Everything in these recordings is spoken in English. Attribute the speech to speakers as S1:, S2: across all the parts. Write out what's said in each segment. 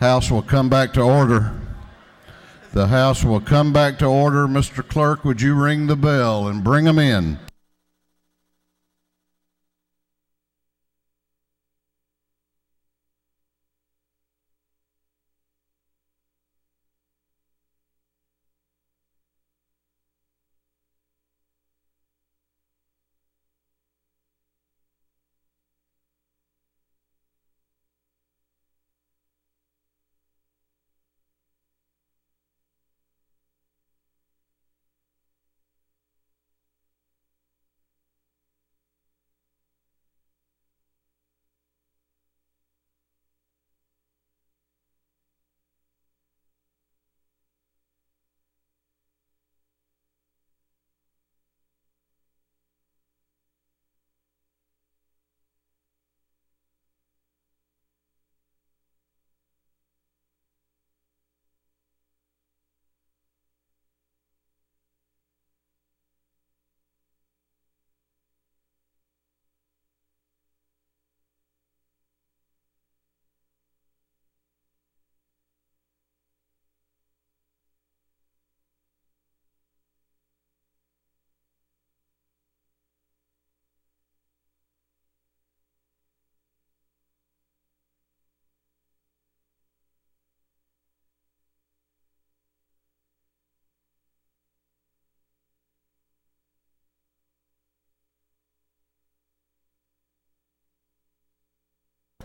S1: House will come back to order. The House will come back to order. Mr. Clerk, would you ring the bell and bring them in?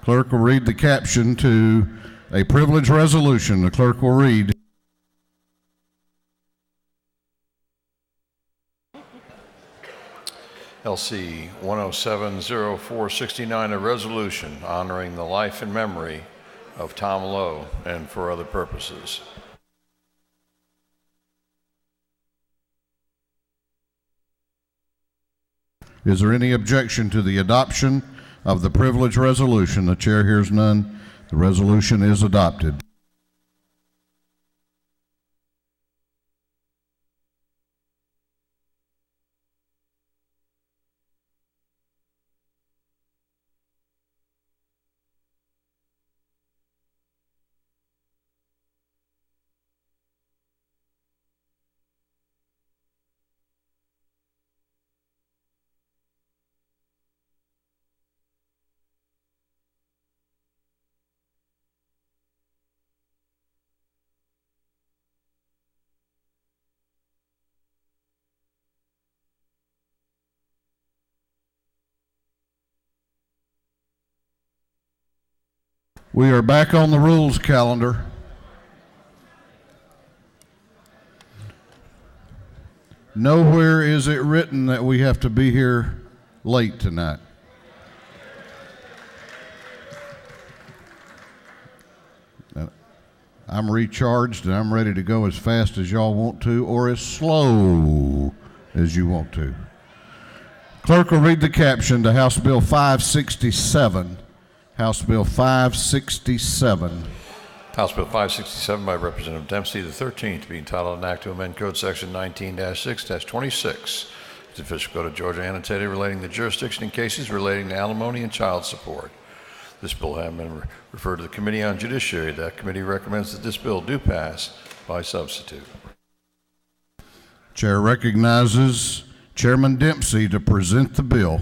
S1: Clerk will read the caption to a privilege resolution. The clerk will read.
S2: LC 1070469, a resolution honoring the life and memory of Tom Lowe and for other purposes.
S1: Is there any objection to the adoption of the privilege resolution? The chair hears none. The resolution is adopted. We are back on the rules calendar. Nowhere is it written that we have to be here late tonight. I'm recharged and I'm ready to go as fast as y'all want to or as slow as you want to. Clerk will read the caption to House Bill 567. House Bill 567.
S2: House Bill 567 by Representative Dempsey, the 13th, to be entitled an act to amend Code Section 19-6-26, the official code of Georgia annotated relating to jurisdiction in cases relating to alimony and child support. This bill has been referred to the Committee on Judiciary. That committee recommends that this bill do pass by substitute.
S1: Chair recognizes Chairman Dempsey to present the bill.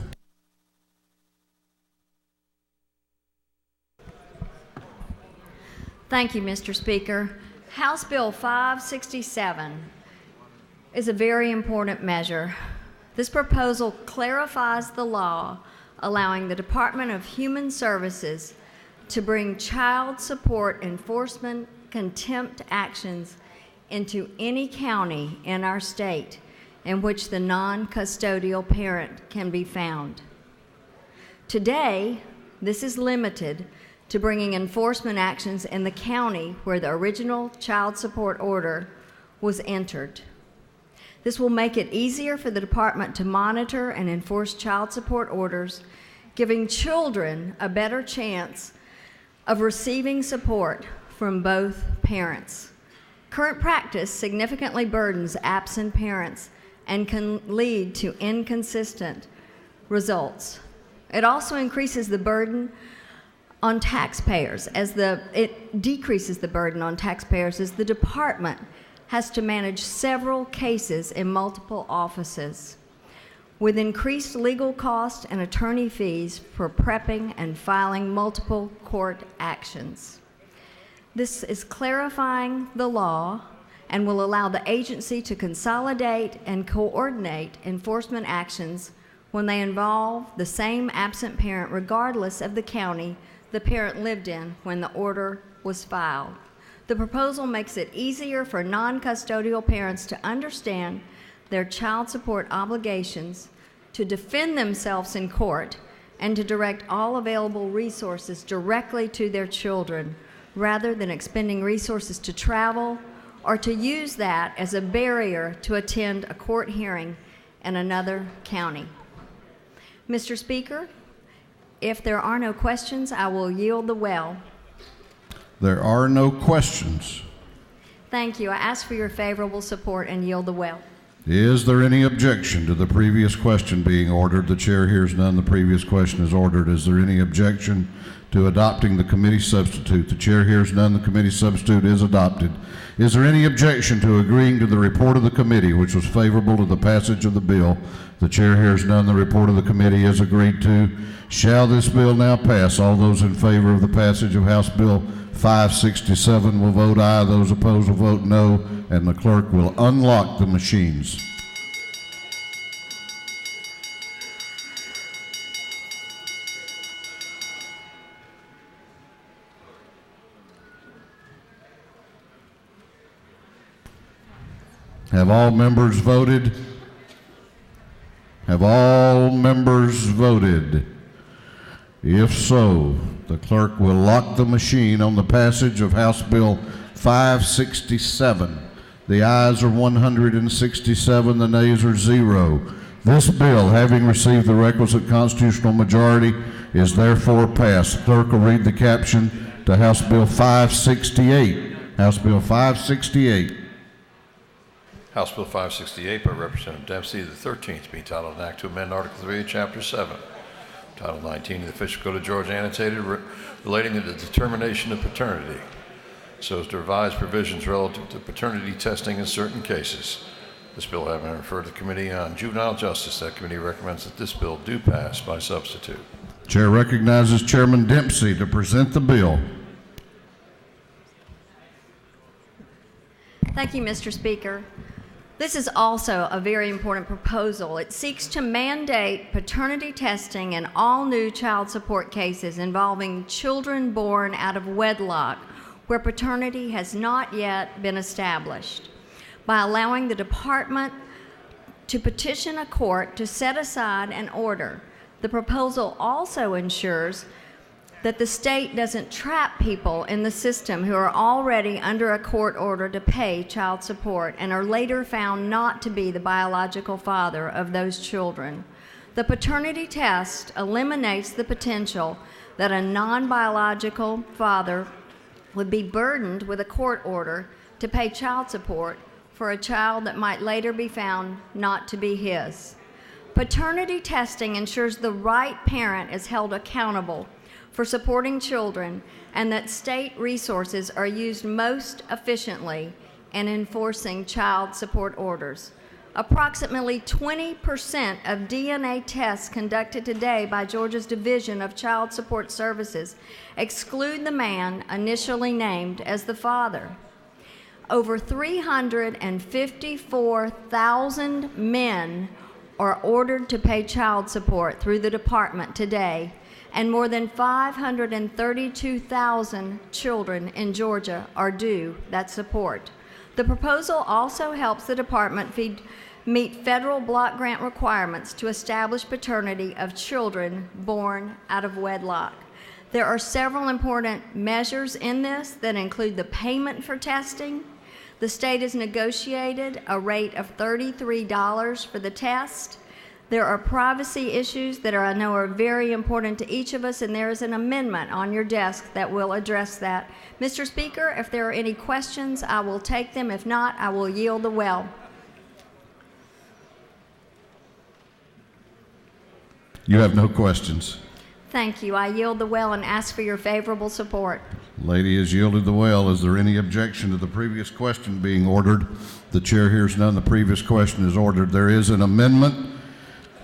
S3: Thank you, Mr. Speaker. House Bill 567 is a very important measure. This proposal clarifies the law allowing the Department of Human Services to bring child support enforcement contempt actions into any county in our state in which the non-custodial parent can be found. Today, this is limited to bringing enforcement actions in the county where the original child support order was entered. This will make it easier for the department to monitor and enforce child support orders, giving children a better chance of receiving support from both parents. Current practice significantly burdens absent parents and can lead to inconsistent results. It also increases the burden on taxpayers, it decreases the burden on taxpayers as the department has to manage several cases in multiple offices, with increased legal costs and attorney fees for prepping and filing multiple court actions. This is clarifying the law and will allow the agency to consolidate and coordinate enforcement actions when they involve the same absent parent, regardless of the county the parent lived in when the order was filed. The proposal makes it easier for non-custodial parents to understand their child support obligations, to defend themselves in court, and to direct all available resources directly to their children, rather than expending resources to travel or to use that as a barrier to attend a court hearing in another county. Mr. Speaker, if there are no questions, I will yield the well.
S1: There are no questions.
S3: Thank you. I ask for your favorable support and yield the well.
S1: Is there any objection to the previous question being ordered? The chair hears none. The previous question is ordered. Is there any objection to adopting the committee substitute? The chair hears none. The committee substitute is adopted. Is there any objection to agreeing to the report of the committee, which was favorable to the passage of the bill? The chair hears none. The report of the committee is agreed to. Shall this bill now pass? All those in favor of the passage of House Bill 567 will vote aye. Those opposed will vote no, and the clerk will unlock the machines. Have all members voted? Have all members voted? If so, the clerk will lock the machine on the passage of House Bill 567. The ayes are 167, the nays are 0. This bill, having received the requisite constitutional majority, is therefore passed. The clerk will read the caption to House Bill 568. House Bill 568.
S2: House Bill 568 by Representative Dempsey, the 13th, being titled an act to amend Article 3 of Chapter 7. Title 19 of the Official Code of Georgia annotated relating to the determination of paternity, so as to revise provisions relative to paternity testing in certain cases. This bill having been referred to the Committee on Juvenile Justice, that committee recommends that this bill do pass by substitute.
S1: Chair recognizes Chairman Dempsey to present the bill.
S3: Thank you, Mr. Speaker. This is also a very important proposal. It seeks to mandate paternity testing in all new child support cases involving children born out of wedlock where paternity has not yet been established, by allowing the department to petition a court to set aside an order. The proposal also ensures that the state doesn't trap people in the system who are already under a court order to pay child support and are later found not to be the biological father of those children. The paternity test eliminates the potential that a non-biological father would be burdened with a court order to pay child support for a child that might later be found not to be his. Paternity testing ensures the right parent is held accountable for supporting children and that state resources are used most efficiently in enforcing child support orders. Approximately 20% of DNA tests conducted today by Georgia's Division of Child Support Services exclude the man initially named as the father. Over 354,000 men are ordered to pay child support through the department today, and more than 532,000 children in Georgia are due that support. The proposal also helps the department meet federal block grant requirements to establish paternity of children born out of wedlock. There are several important measures in this that include the payment for testing. The state has negotiated a rate of $33 for the test. There are privacy issues that I know are very important to each of us, and there is an amendment on your desk that will address that. Mr. Speaker, if there are any questions, I will take them. If not, I will yield the well.
S1: You have no questions.
S3: Thank you. I yield the well and ask for your favorable support.
S1: Lady has yielded the well. Is there any objection to the previous question being ordered? The chair hears none. The previous question is ordered. There is an amendment.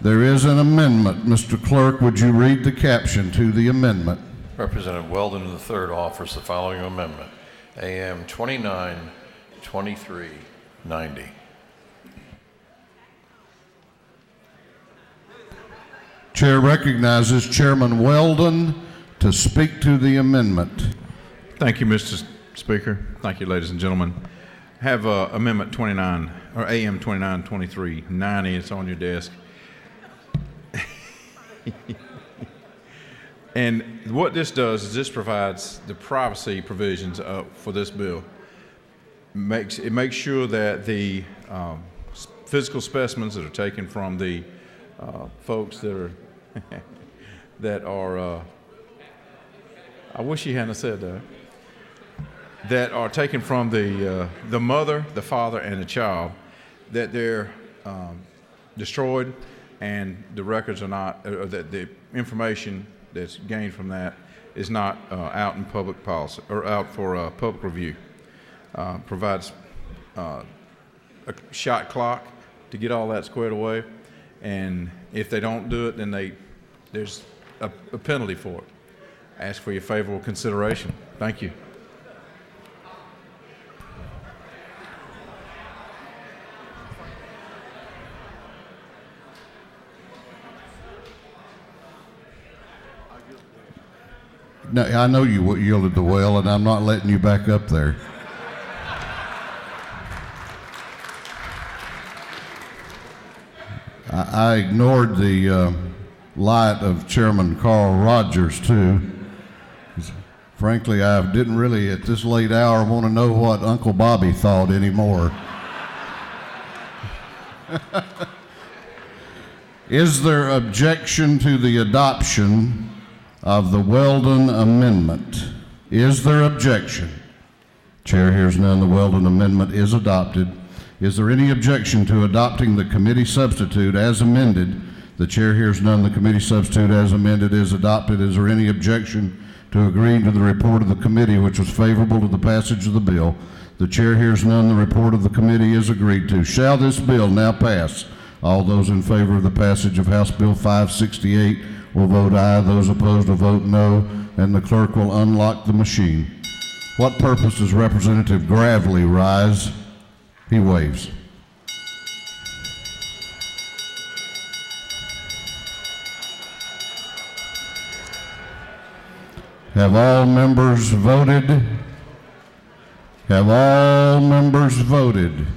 S1: There is an amendment. Mr. Clerk, would you read the caption to the amendment?
S2: Representative Weldon III offers the following amendment. AM 292390.
S1: Chair recognizes Chairman Weldon to speak to the amendment.
S4: Thank you, Mr. Speaker. Thank you, ladies and gentlemen. Have Amendment 29, or AM 292390. It's on your desk. And what this does is this provides the privacy provisions for this bill. It makes sure that the physical specimens that are taken from the folks that are I wish he hadn't said that, that are taken from the mother, the father, and the child, that they're destroyed, and the records are not, or that the information that's gained from that is not out in public policy or out for public review. Provides a shot clock to get all that squared away, and if they don't do it, then there's a penalty for it. I ask for your favorable consideration. Thank you.
S1: No, I know you yielded the well, and I'm not letting you back up there. I ignored the light of Chairman Carl Rogers, too. Frankly, I didn't really, at this late hour, want to know what Uncle Bobby thought anymore. Is there objection to the adoption of the Weldon Amendment? Is there objection? Chair hears none. The Weldon Amendment is adopted. Is there any objection to adopting the committee substitute as amended? The chair hears none. The committee substitute as amended is adopted. Is there any objection to agreeing to the report of the committee, which was favorable to the passage of the bill? The chair hears none. The report of the committee is agreed to. Shall this bill now pass? All those in favor of the passage of House Bill 568 will vote aye. Those opposed will vote no, and the clerk will unlock the machine. What purpose does Representative Gravely rise? He waves. Have all members voted? Have all members voted?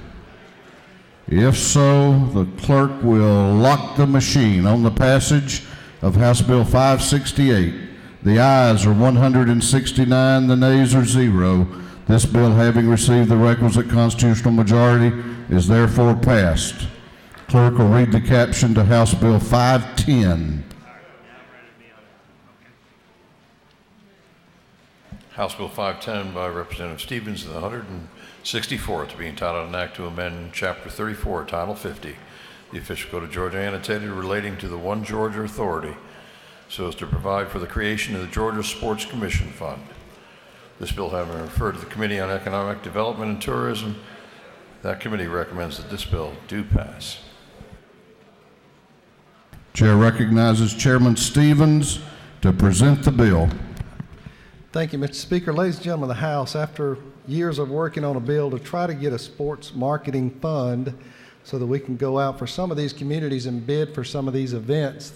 S1: If so, the clerk will lock the machine on the passage of House Bill 568. The ayes are 169, the nays are 0. This bill, having received the requisite constitutional majority, is therefore passed. Clerk will read the caption to House Bill 510.
S2: House Bill 510 by Representative Stevens of the 164th to be entitled an act to amend Chapter 34, Title 50, the official code of Georgia annotated relating to the One Georgia Authority, so as to provide for the creation of the Georgia Sports Commission Fund. This bill having referred to the Committee on Economic Development and Tourism, that committee recommends that this bill do pass.
S1: Chair recognizes Chairman Stevens to present the bill.
S5: Thank you, Mr. Speaker. Ladies and gentlemen of the House, after years of working on a bill to try to get a sports marketing fund so that we can go out for some of these communities and bid for some of these events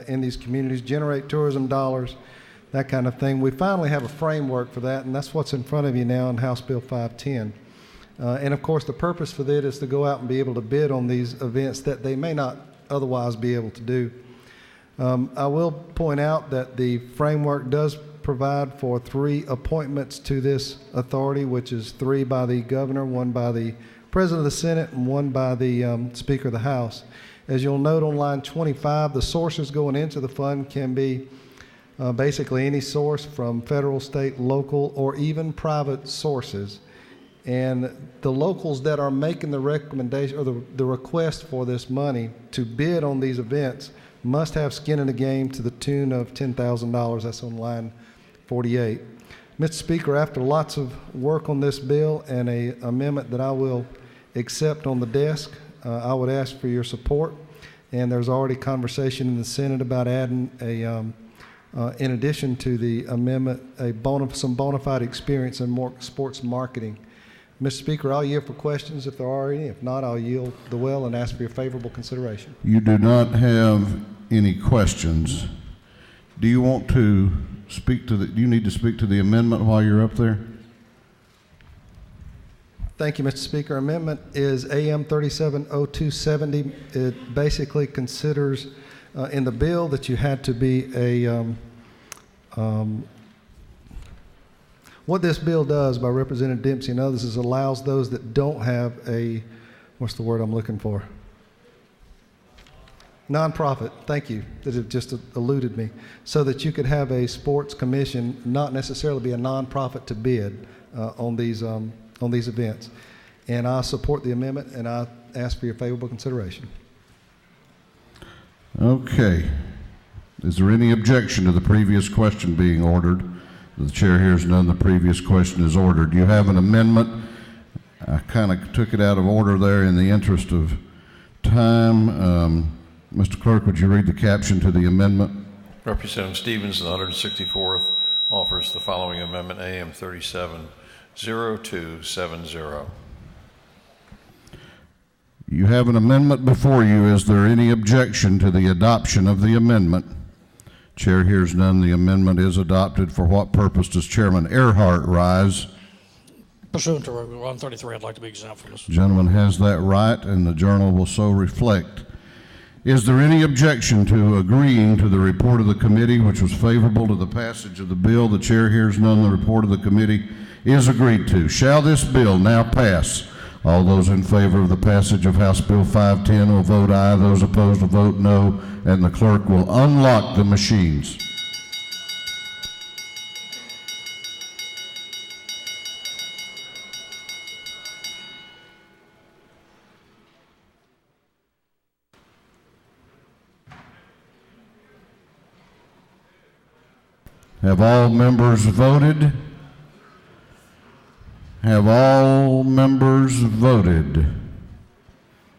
S5: in these communities, generate tourism dollars, that kind of thing. We finally have a framework for that, and that's what's in front of you now in House Bill 510. And of course, the purpose for that is to go out and be able to bid on these events that they may not otherwise be able to do. I will point out that the framework does provide for 3 appointments to this authority, which is 3 by the governor, 1 by the President of the Senate, and 1 by the Speaker of the House. As you'll note on line 25, the sources going into the fund can be basically any source from federal, state, local, or even private sources. And the locals that are making the recommendation or the request for this money to bid on these events must have skin in the game to the tune of $10,000. That's on line 48. Mr. Speaker, after lots of work on this bill and an amendment that I will accept on the desk, I would ask for your support. And there's already conversation in the Senate about adding in addition to the amendment, some bona fide experience in more sports marketing. Mr. Speaker, I'll yield for questions if there are any. If not, I'll yield the well and ask for your favorable consideration.
S1: You do not have any questions. Do you want to speak to do you need to speak to the amendment while you're up there?
S5: Thank you, Mr. Speaker. Amendment is AM 370270. It basically considers in the bill that you had to be what this bill does by Representative Dempsey and others is allows those that don't have what's the word I'm looking for? Nonprofit, thank you, that it just eluded me, so that you could have a sports commission, not necessarily be a nonprofit to bid on these events. And I support the amendment, and I ask for your favorable consideration.
S1: Okay. Is there any objection to the previous question being ordered? The chair hears none. The previous question is ordered. You have an amendment. I kind of took it out of order there in the interest of time. Mr. Clerk, would you read the caption to the amendment?
S2: Representative Stevens, the 164th, offers the following amendment, AM 370270.
S1: You have an amendment before you. Is there any objection to the adoption of the amendment? Chair hears none. The amendment is adopted. For what purpose does Chairman Earhart rise?
S6: Pursuant to Rule 133, I'd like to be exempt from this.
S1: Gentleman has that right, and the journal will so reflect. Is there any objection to agreeing to the report of the committee, which was favorable to the passage of the bill? The chair hears none. The report of the committee is agreed to. Shall this bill now pass? All those in favor of the passage of House Bill 510 will vote aye. Those opposed will vote no, and the clerk will unlock the machines. Have all members voted? Have all members voted?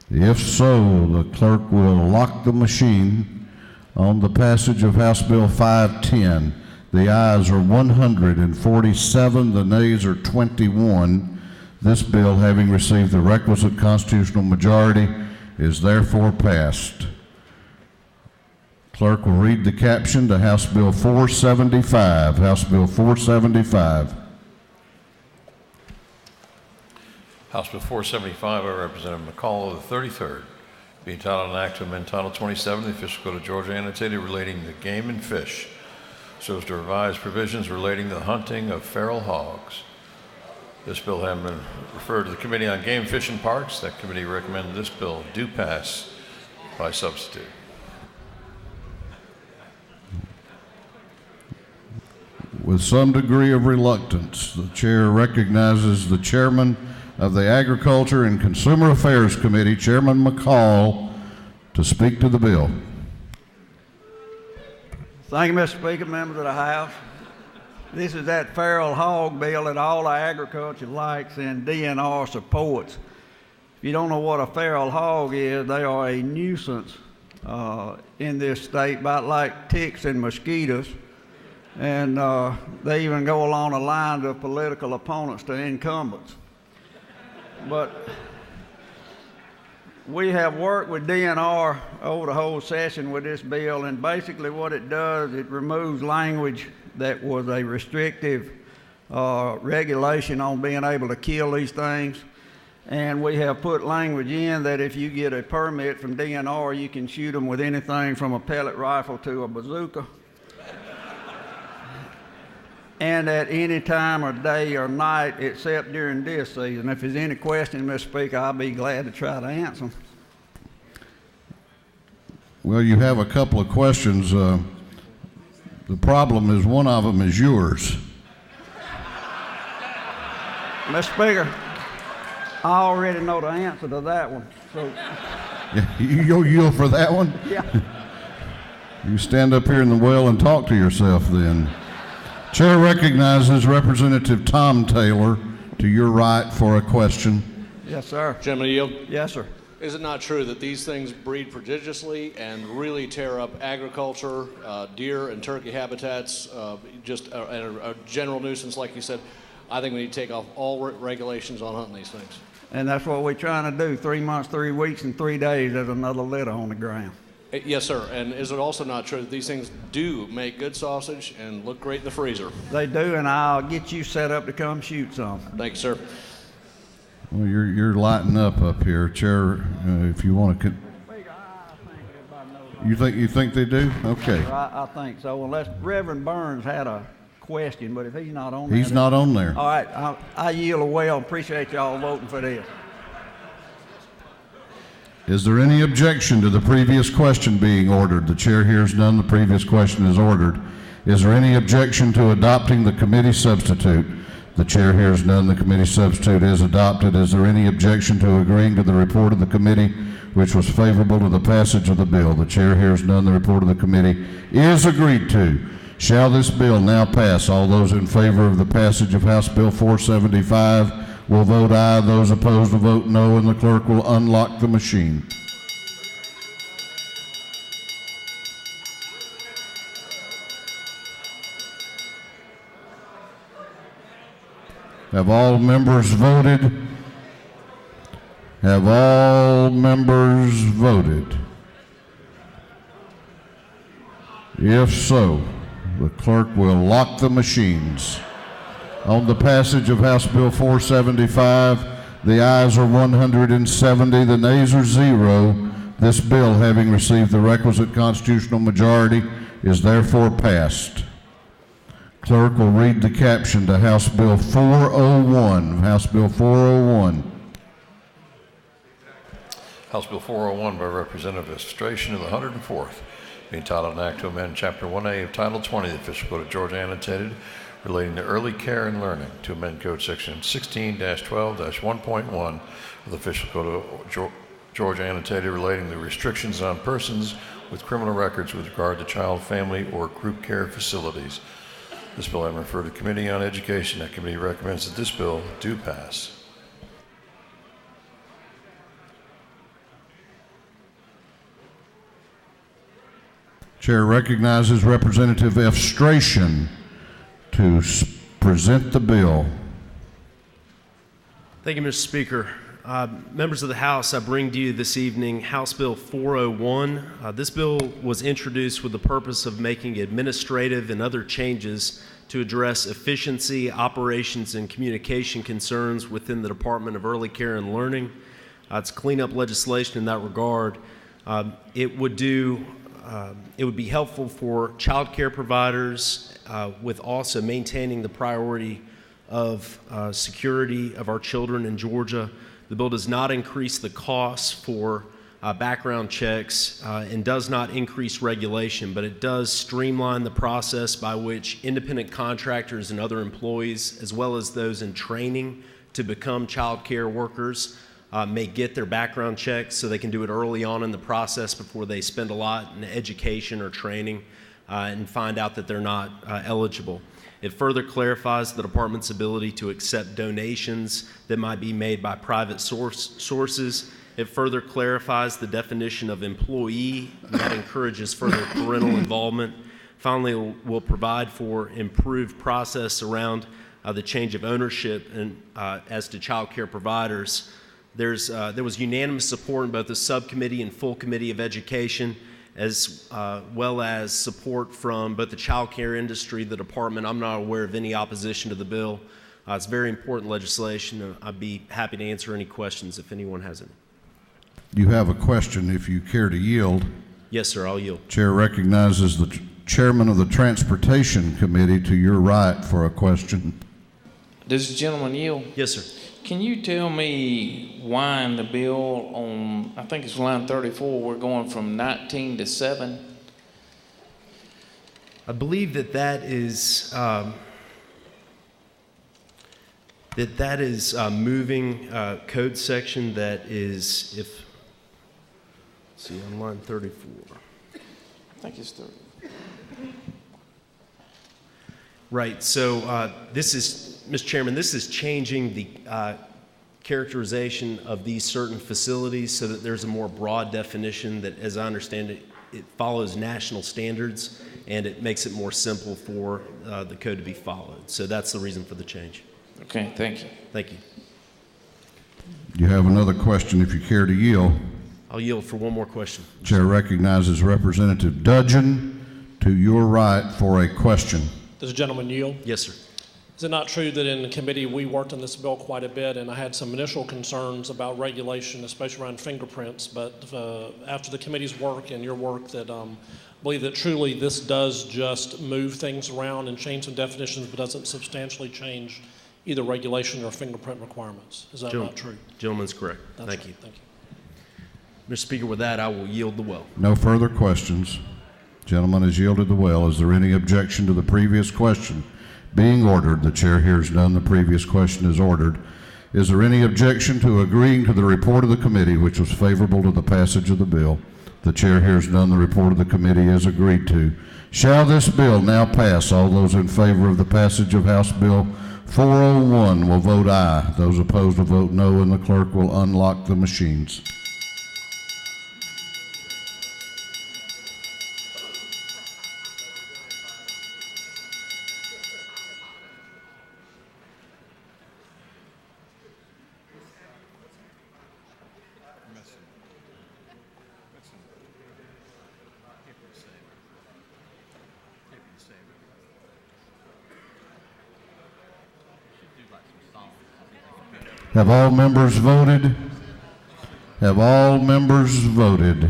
S1: If so, the clerk will lock the machine on the passage of House Bill 510. The ayes are 147, the nays are 21. This bill, having received the requisite constitutional majority, is therefore passed. Clerk will read the caption to House Bill 475. House Bill 475.
S2: House Bill 475 by Representative McCall of the 33rd, being entitled an act to amend Title 27 of the Official Code of Georgia annotated relating to game and fish, so as to revise provisions relating to the hunting of feral hogs. This bill having been referred to the Committee on Game, Fish, and Parks, that committee recommended this bill do pass by substitute.
S1: With some degree of reluctance, the chair recognizes the chairman of the Agriculture and Consumer Affairs Committee, Chairman McCall, to speak to the bill.
S7: Thank you, Mr. Speaker, members of the House. This is that feral hog bill that all our agriculture likes and DNR supports. If you don't know what a feral hog is, they are a nuisance in this state, about like ticks and mosquitoes. And they even go along the lines of political opponents to incumbents. But we have worked with DNR over the whole session with this bill, and basically what it does, it removes language that was a restrictive regulation on being able to kill these things. And we have put language in that if you get a permit from DNR, you can shoot them with anything from a pellet rifle to a bazooka. And at any time of day or night except during this season. If there's any questions, Mr. Speaker, I'll be glad to try to answer them.
S1: Well, you have a couple of questions. The problem is one of them is yours.
S7: Mr. Speaker, I already know the answer to that one. So
S1: You'll yield for that one?
S7: yeah.
S1: You stand up here in the well and talk to yourself then. Chair recognizes Representative Tom Taylor to your right for a question.
S7: Yes, sir.
S8: Gentleman yield.
S7: Yes, sir.
S8: Is it not true that these things breed prodigiously and really tear up agriculture, deer and turkey habitats, just a general nuisance, like you said? I think we need to take off all regulations on hunting these things.
S7: And that's what we're trying to do. 3 months, 3 weeks, and 3 days, there's another litter on the ground.
S8: Yes, sir. And is it also not true that these things do make good sausage and look great in the freezer?
S7: They do, and I'll get you set up to come shoot some.
S8: Thank you, sir.
S1: Well, you're lighting up here, Chair. If you want to, you think they do? Okay.
S7: I think so. Unless Reverend Burns had a question, but if he's not on there,
S1: He's not on there.
S7: All right, I yield away. I appreciate y'all voting for this.
S1: Is there any objection to the previous question being ordered? The chair hears none. The previous question is ordered. Is there any objection to adopting the committee substitute? The chair hears none. The committee substitute is adopted. Is there any objection to agreeing to the report of the committee, which was favorable to the passage of the bill? The chair hears none. The report of the committee is agreed to. Shall this bill now pass? All those in favor of the passage of House Bill 475 will vote aye. Those opposed will vote no, and the clerk will unlock the machine. Have all members voted? Have all members voted? If so, the clerk will lock the machines. On the passage of House Bill 475, the ayes are 170, the nays are 0. This bill, having received the requisite constitutional majority, is therefore passed. Clerk will read the caption to House Bill 401. House Bill 401.
S2: House Bill 401 by Representative Estration of the 104th, being titled an act to amend Chapter 1A of Title 20 of the Official Code of Georgia annotated relating to early care and learning, to amend Code Section 16-12-1.1 of the Official Code of Georgia annotated relating to restrictions on persons with criminal records with regard to child, family, or group care facilities. This bill having referred to Committee on Education. That committee recommends that this bill do pass.
S1: Chair recognizes Representative Estration to present the bill.
S9: Thank you, Mr. Speaker. Members of the House, I bring to you this evening House Bill 401. This bill was introduced with the purpose of making administrative and other changes to address efficiency, operations, and communication concerns within the Department of Early Care and Learning. It's cleanup legislation in that regard. It would be helpful for child care providers with also maintaining the priority of security of our children in Georgia. The bill does not increase the costs for background checks and does not increase regulation, but it does streamline the process by which independent contractors and other employees, as well as those in training to become child care workers, may get their background checks so they can do it early on in the process before they spend a lot in education or training and find out that they're not eligible. It further clarifies the department's ability to accept donations that might be made by private sources. It further clarifies the definition of employee, and that encourages further parental involvement. Finally, will provide for improved process around the change of ownership and as to child care providers. There was unanimous support in both the subcommittee and full committee of education, as well as support from both the child care industry, the department. I'm not aware of any opposition to the bill. It's very important legislation. I'd be happy to answer any questions if anyone has any.
S1: You have a question if you care to yield.
S9: Yes, sir, I'll yield.
S1: Chair recognizes the chairman of the Transportation Committee to your right for a question.
S10: Does the gentleman yield?
S9: Yes, sir.
S10: Can you tell me why in the bill on, I think it's line 34, we're going from 19 to 7?
S9: I believe that is moving code section that is, if, let's see, on line 34.
S10: I think it's 30.
S9: Right. So this is, Mr. Chairman, this is changing the characterization of these certain facilities so that there's a more broad definition that, as I understand it, it follows national standards and it makes it more simple for the code to be followed. So that's the reason for the change.
S10: Okay, thank you.
S9: Thank you.
S1: You have another question if you care to yield.
S9: I'll yield for one more question.
S1: Chair recognizes Representative Dudgeon to your right for a question.
S6: Does the gentleman yield?
S9: Yes, sir.
S6: Is it not true that in the committee we worked on this bill quite a bit, and I had some initial concerns about regulation, especially around fingerprints, but after the committee's work and your work, that I believe that truly this does just move things around and change some definitions, but doesn't substantially change either regulation or fingerprint requirements. Is that not true?
S9: Gentleman's correct.
S6: That's
S9: Thank
S6: right.
S9: you.
S6: Thank you.
S9: Mr. Speaker, with that, I will yield the well.
S1: No further questions. Gentleman has yielded the well. Is there any objection to the previous question being ordered? The chair hears none. The previous question is ordered. Is there any objection to agreeing to the report of the committee, which was favorable to the passage of the bill? The chair hears none. The report of the committee is agreed to. Shall this bill now pass? All those in favor of the passage of House Bill 401 will vote aye. Those opposed will vote no, and the clerk will unlock the machines. Have all members voted? Have all members voted?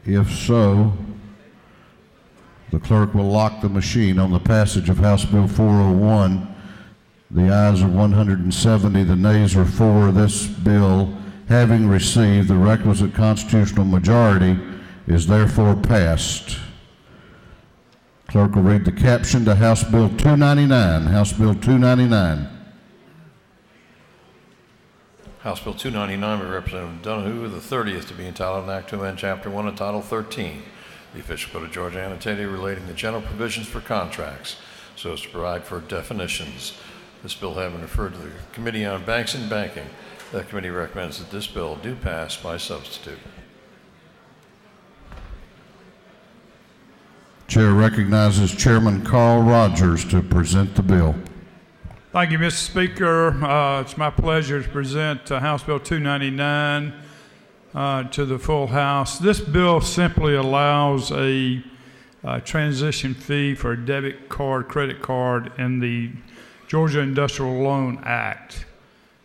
S1: If so, the clerk will lock the machine on the passage of House Bill 401. The ayes are 170, the nays are 4. This bill, having received the requisite constitutional majority, is therefore passed. Clerk will read the caption to House Bill 299. House Bill 299.
S2: House Bill 299 by Representative Donahue, the 30th to be entitled an act to amend Chapter 1 of Title 13, the official code of Georgia annotated relating the general provisions for contracts, so as to provide for definitions. This bill having referred to the Committee on Banks and Banking, the committee recommends that this bill do pass by substitute.
S1: Chair recognizes Chairman Carl Rogers to present the bill.
S11: Thank you, Mr. Speaker. It's my pleasure to present House Bill 299 to the full House. This bill simply allows a transition fee for a debit card, credit card in the Georgia Industrial Loan Act.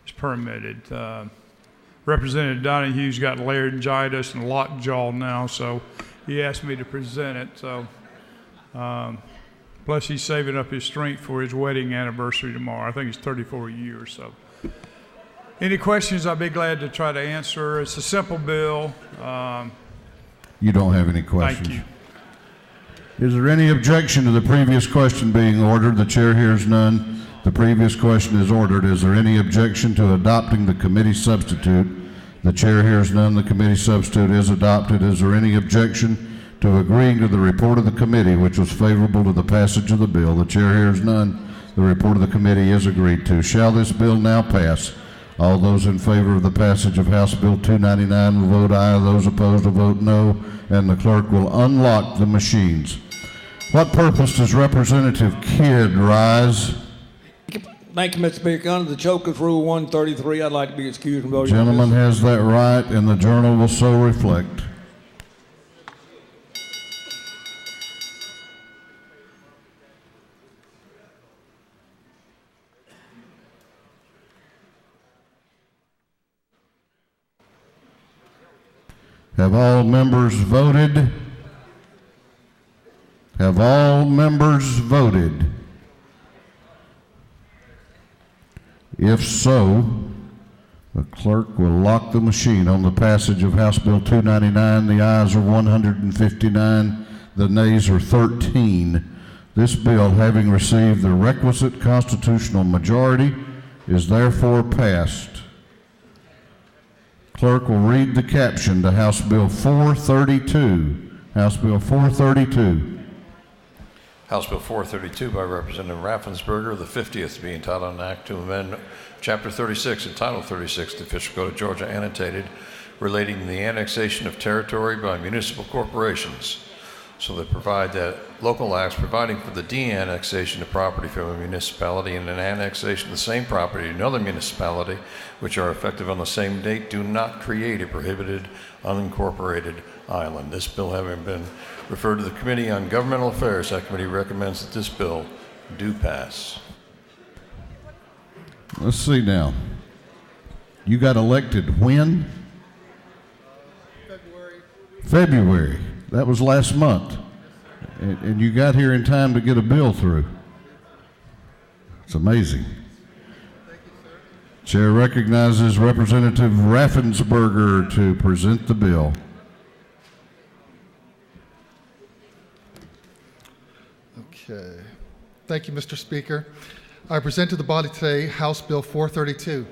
S11: It's permitted. Representative Donahue's got laryngitis and lockjaw now, so he asked me to present it. So. Plus, he's saving up his strength for his wedding anniversary tomorrow. I think he's 34 years. So, any questions, I'll be glad to try to answer. It's a simple bill.
S1: You don't have any questions?
S11: Thank you.
S1: Is there any objection to the previous question being ordered? The chair hears none. The previous question is ordered. Is there any objection to adopting the committee substitute? The chair hears none. The committee substitute is adopted. Is there any objection to agreeing to the report of the committee, which was favorable to the passage of the bill? The chair hears none. The report of the committee is agreed to. Shall this bill now pass? All those in favor of the passage of House Bill 299 will vote aye. Those opposed will vote no, and the clerk will unlock the machines. What purpose does Representative Kidd rise?
S12: Thank you, Mr. Speaker. Under the Choker's Rule 133, I'd like to be excused from voting.
S1: Gentleman has that right, and the journal will so reflect. Have all members voted? Have all members voted? If so, the clerk will lock the machine on the passage of House Bill 299. The ayes are 159, the nays are 13. This bill, having received the requisite constitutional majority, is therefore passed. Clerk will read the caption to House Bill 432. House Bill 432.
S2: House Bill 432 by Representative Raffensperger, the 50th, be entitled an act to amend Chapter 36 and Title 36 of the Official Code of Georgia, annotated, relating to the annexation of territory by municipal corporations. So they provide that local acts providing for the de-annexation of property from a municipality and an annexation of the same property to another municipality, which are effective on the same date, do not create a prohibited unincorporated island. This bill having been referred to the Committee on Governmental Affairs, that committee recommends that this bill do pass.
S1: Let's see now. You got elected when? February. That was last month. And you got here in time to get a bill through. It's amazing. Chair recognizes Representative Raffensperger to present the bill.
S13: Okay. Thank you, Mr. Speaker. I present to the body today House Bill 432.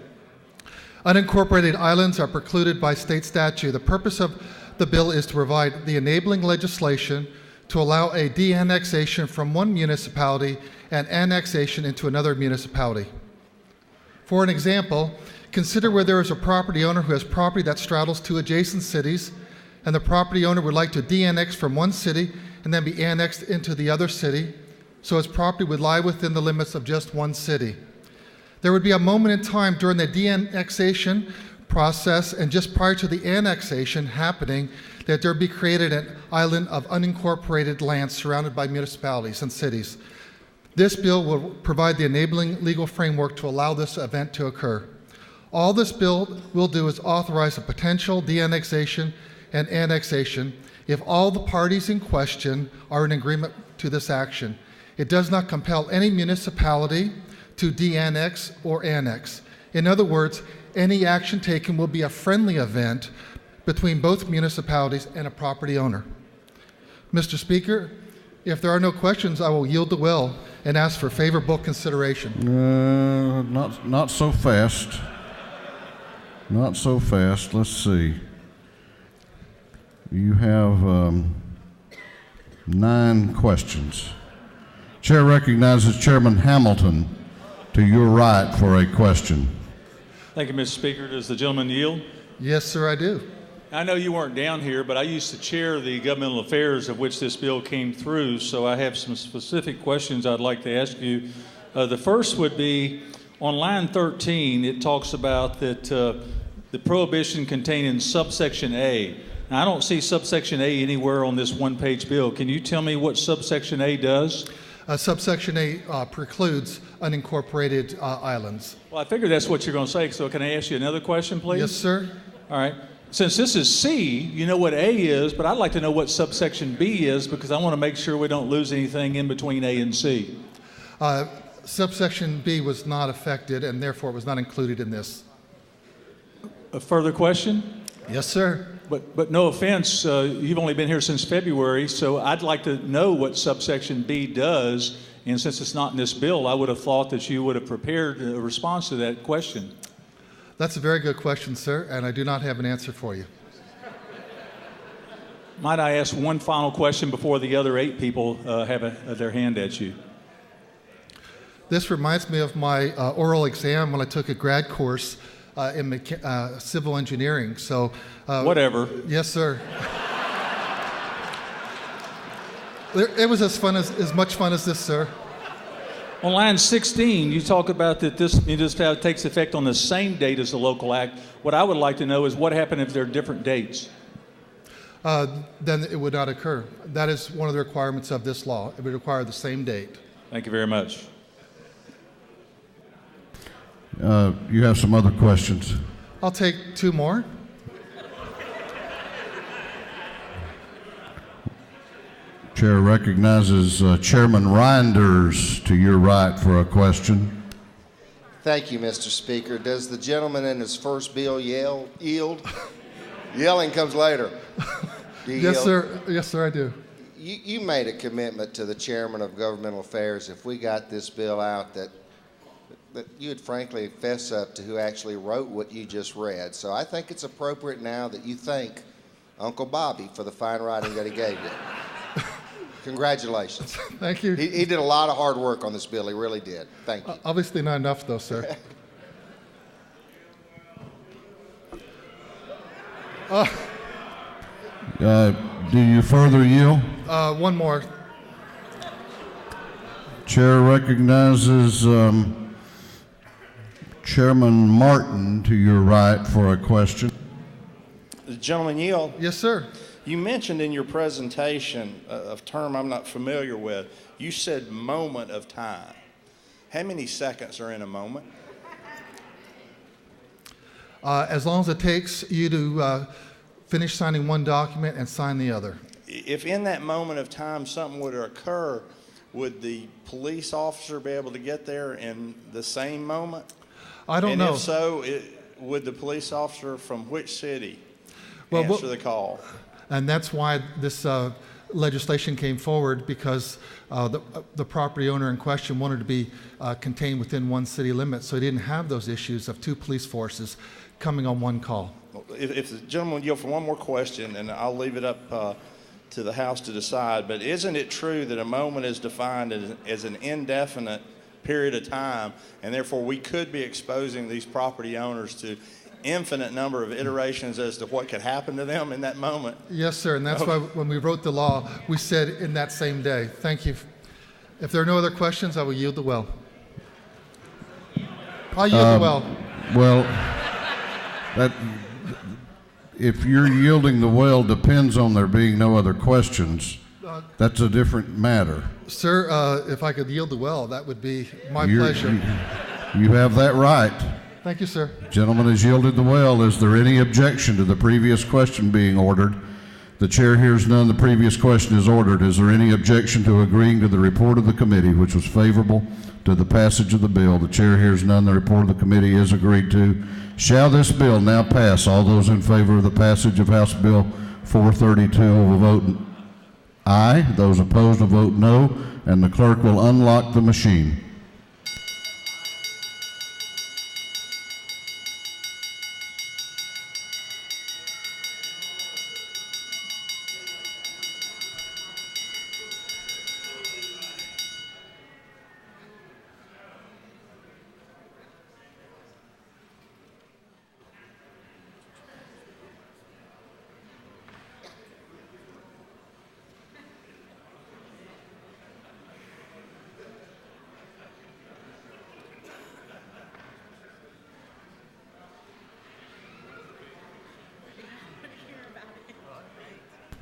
S13: Unincorporated islands are precluded by state statute. The purpose of the bill is to provide the enabling legislation to allow a de-annexation from one municipality and annexation into another municipality. For an example, consider where there is a property owner who has property that straddles two adjacent cities, and the property owner would like to de-annex from one city and then be annexed into the other city, so his property would lie within the limits of just one city. There would be a moment in time during the de-annexation process and just prior to the annexation happening that there be created an island of unincorporated land surrounded by municipalities and cities. This bill will provide the enabling legal framework to allow this event to occur. All this bill will do is authorize a potential de-annexation and annexation if all the parties in question are in agreement to this action. It does not compel any municipality to de-annex or annex. In other words, any action taken will be a friendly event between both municipalities and a property owner. Mr. Speaker, if there are no questions, I will yield the will and ask for favorable consideration.
S1: Not so fast. Not so fast. Let's see. You have 9 questions. Chair recognizes Chairman Hamilton to your right for a question.
S14: Thank you, Mr. Speaker. Does the gentleman yield?
S13: Yes, sir, I do.
S14: I know you weren't down here, but I used to chair the governmental affairs of which this bill came through, so I have some specific questions I'd like to ask you. The first would be, on line 13, it talks about that the prohibition contained in subsection A. Now, I don't see subsection A anywhere on this one-page bill. Can you tell me what subsection A does?
S13: Subsection A precludes unincorporated islands.
S14: Well, I figured that's what you're going to say, so can I ask you another question, please?
S13: Yes, sir.
S14: All right. Since this is C, you know what A is, but I'd like to know what subsection B is because I want to make sure we don't lose anything in between A and C.
S13: Subsection B was not affected and therefore was not included in this.
S14: A further question?
S13: Yes, sir.
S14: But no offense, you've only been here since February, so I'd like to know what subsection B does, and since it's not in this bill, I would have thought that you would have prepared a response to that question.
S13: That's a very good question, sir, and I do not have an answer for you.
S14: Might I ask one final question before the other 8 people have their hand at you?
S13: This reminds me of my oral exam when I took a grad course in civil engineering. So,
S14: whatever.
S13: Yes, sir. It was as much fun as this, sir.
S14: On line 16, you talk about that this municipality takes effect on the same date as the local act. What I would like to know is what happened if there are different dates?
S13: Then it would not occur. That is one of the requirements of this law. It would require the same date.
S14: Thank you very much.
S1: You have some other questions.
S13: I'll take 2 more.
S1: Chair recognizes Chairman Reinders to your right for a question.
S15: Thank you, Mr. Speaker. Does the gentleman in his first bill yield? Yelling comes later.
S13: Yes, sir. Yes, sir, I do.
S15: You made a commitment to the chairman of governmental affairs if we got this bill out that that you would frankly fess up to who actually wrote what you just read. So I think it's appropriate now that you thank Uncle Bobby for the fine writing that he gave you. Congratulations.
S13: Thank you.
S15: He did a lot of hard work on this bill. He really did. Thank you.
S13: Obviously not enough, though, sir.
S1: Do you further yield?
S13: One more.
S1: Chair recognizes Chairman Martin to your right for a question.
S16: The gentleman yield.
S13: Yes, sir.
S16: You mentioned in your presentation a term I'm not familiar with. You said moment of time. How many seconds are in a moment?
S13: As long as it takes you to finish signing one document and sign the other.
S16: If in that moment of time something would occur, would the police officer be able to get there in the same moment?
S13: I don't know.
S16: And if so, would the police officer from which city answer the call?
S13: And that's why this legislation came forward, because the property owner in question wanted to be contained within one city limit, so he didn't have those issues of two police forces coming on one call.
S16: If the gentleman would yield for one more question, and I'll leave it up to the House to decide, but isn't it true that a moment is defined as an indefinite period of time, and therefore we could be exposing these property owners to infinite number of iterations as to what could happen to them in that moment?
S13: Yes, sir, and that's why when we wrote the law, we said in that same day. Thank you. If there are no other questions, I will yield the well. I yield the well.
S1: Well, if you're yielding the well depends on there being no other questions. That's a different matter.
S13: Sir, if I could yield the well, that would be my pleasure.
S1: You have that right.
S13: Thank you, sir.
S1: Gentleman has yielded the well. Is there any objection to the previous question being ordered? The chair hears none. The previous question is ordered. Is there any objection to agreeing to the report of the committee, which was favorable to the passage of the bill? The chair hears none. The report of the committee is agreed to. Shall this bill now pass? All those in favor of the passage of House Bill 432 will vote aye. Those opposed will vote no. And the clerk will unlock the machine.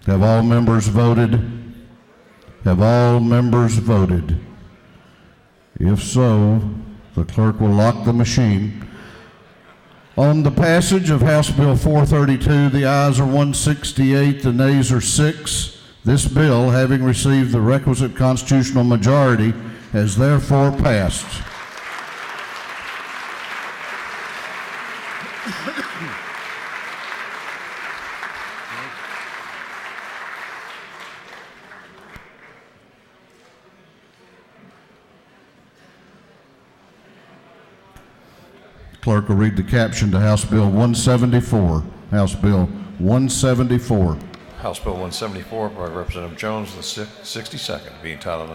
S1: Have all members voted? Have all members voted? If so, the clerk will lock the machine. On the passage of House Bill 432, the ayes are 168, the nays are 6. This bill, having received the requisite constitutional majority, has therefore passed. Clerk will read the caption to House Bill 174. House Bill 174.
S2: House Bill 174 by Representative Jones, the 62nd, being titled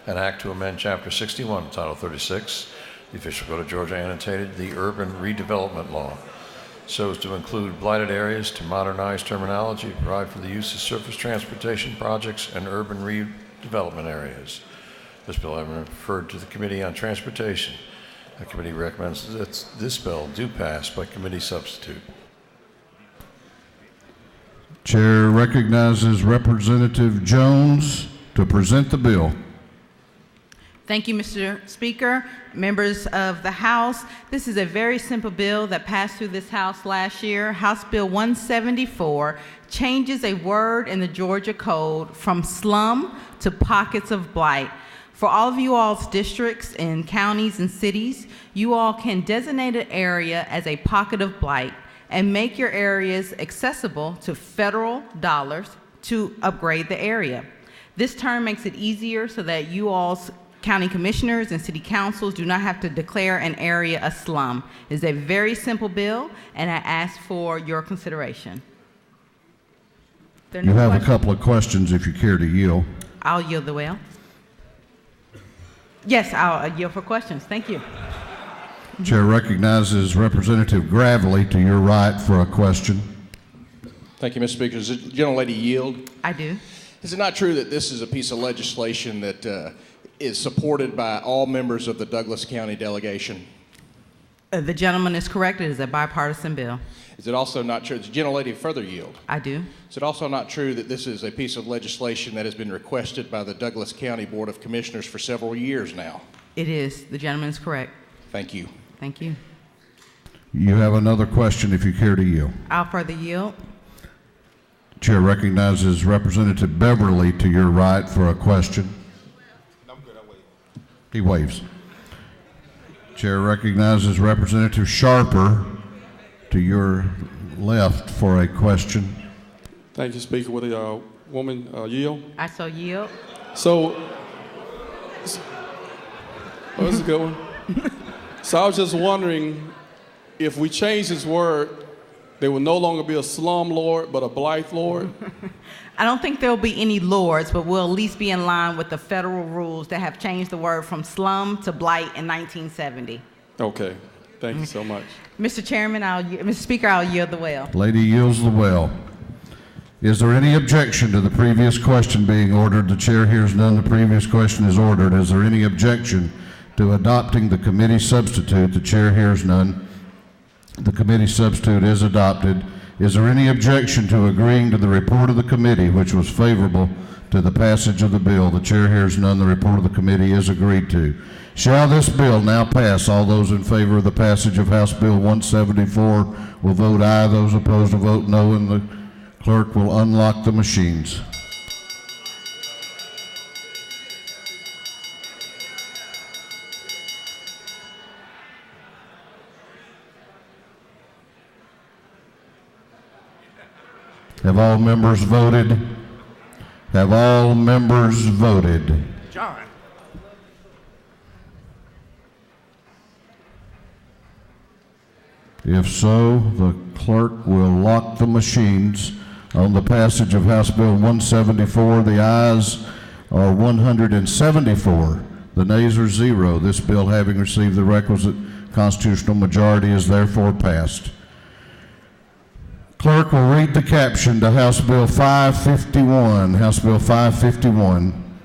S2: an act to amend Chapter 61 of Title 36, the official code of Georgia annotated, the urban redevelopment law, so as to include blighted areas, to modernize terminology, provide for the use of surface transportation projects and urban redevelopment areas. This bill having been referred to the Committee on Transportation. The committee recommends that this bill do pass by committee substitute.
S1: Chair recognizes Representative Jones to present the bill.
S17: Thank you, Mr. Speaker. Members of the House, this is a very simple bill that passed through this House last year. House Bill 174 changes a word in the Georgia Code from slum to pockets of blight. For all of you all's districts and counties and cities, you all can designate an area as a pocket of blight and make your areas accessible to federal dollars to upgrade the area. This term makes it easier so that you all's County commissioners and city councils do not have to declare an area a slum. It's a very simple bill, and I ask for your consideration.
S1: You have a couple of questions if you care to yield.
S17: I'll yield the will. Yes, I'll yield for questions. Thank you.
S1: Chair recognizes Representative Gravely to your right for a question.
S8: Thank you, Mr. Speaker. Does the gentlelady yield?
S17: I do.
S8: Is it not true that this is a piece of legislation that is supported by all members of the Douglas County delegation?
S17: The gentleman is correct. It is a bipartisan bill.
S8: Is it also not true? Does the gentlelady further yield?
S17: I do.
S8: Is it also not true that this is a piece of legislation that has been requested by the Douglas County Board of Commissioners for several years now?
S17: It is. The gentleman is correct.
S8: Thank you.
S17: Thank you.
S1: You have another question if you care to yield.
S17: I'll further yield.
S1: Chair recognizes Representative Beverly to your right for a question. He waves. Chair recognizes Representative Sharper to your left for a question.
S18: Thank you, Speaker. With a woman yield?
S17: I so yield.
S18: So, this is a good one. So I was just wondering if we change this word, there will no longer be a slum lord, but a Blythe lord.
S17: I don't think there will be any lords, but we'll at least be in line with the federal rules that have changed the word from slum to blight in 1970.
S18: Okay. Thank you so much.
S17: Mr. Chairman, Mr. Speaker, I'll yield the well.
S1: Lady yields the well. Is there any objection to the previous question being ordered? The chair hears none. The previous question is ordered. Is there any objection to adopting the committee substitute? The chair hears none. The committee substitute is adopted. Is there any objection to agreeing to the report of the committee, which was favorable to the passage of the bill? The chair hears none. The report of the committee is agreed to. Shall this bill now pass? All those in favor of the passage of House Bill 174 will vote aye. Those opposed will vote no, and the clerk will unlock the machines. Have all members voted? Have all members voted?
S19: John.
S1: If so, the clerk will lock the machines on the passage of House Bill 174. The ayes are 174. The nays are 0. This bill, having received the requisite constitutional majority, is therefore passed. Clerk will read the caption to House Bill 551. House Bill 551.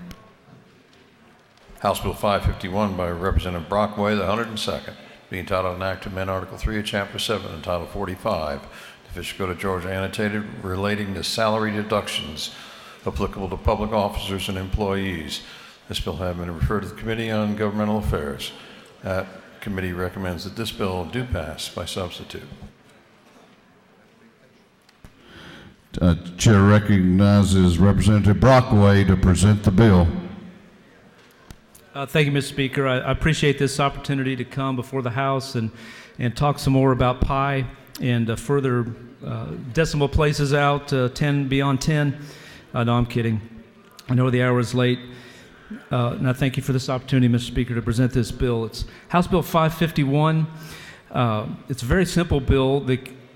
S2: House Bill 551 by Representative Brockway, the 102nd, being entitled an act to amend Article 3 of Chapter 7, entitled 45, the Official Code of Georgia annotated, relating to salary deductions applicable to public officers and employees. This bill has been referred to the Committee on Governmental Affairs. That committee recommends that this bill do pass by substitute.
S1: Chair recognizes Representative Brockway to present the bill.
S20: Thank you, Mr. Speaker. I appreciate this opportunity to come before the House and talk some more about pi and further decimal places out 10 beyond 10. No, I'm kidding. I know the hour is late. And I thank you for this opportunity, Mr. Speaker, to present this bill. It's House Bill 551. It's a very simple bill.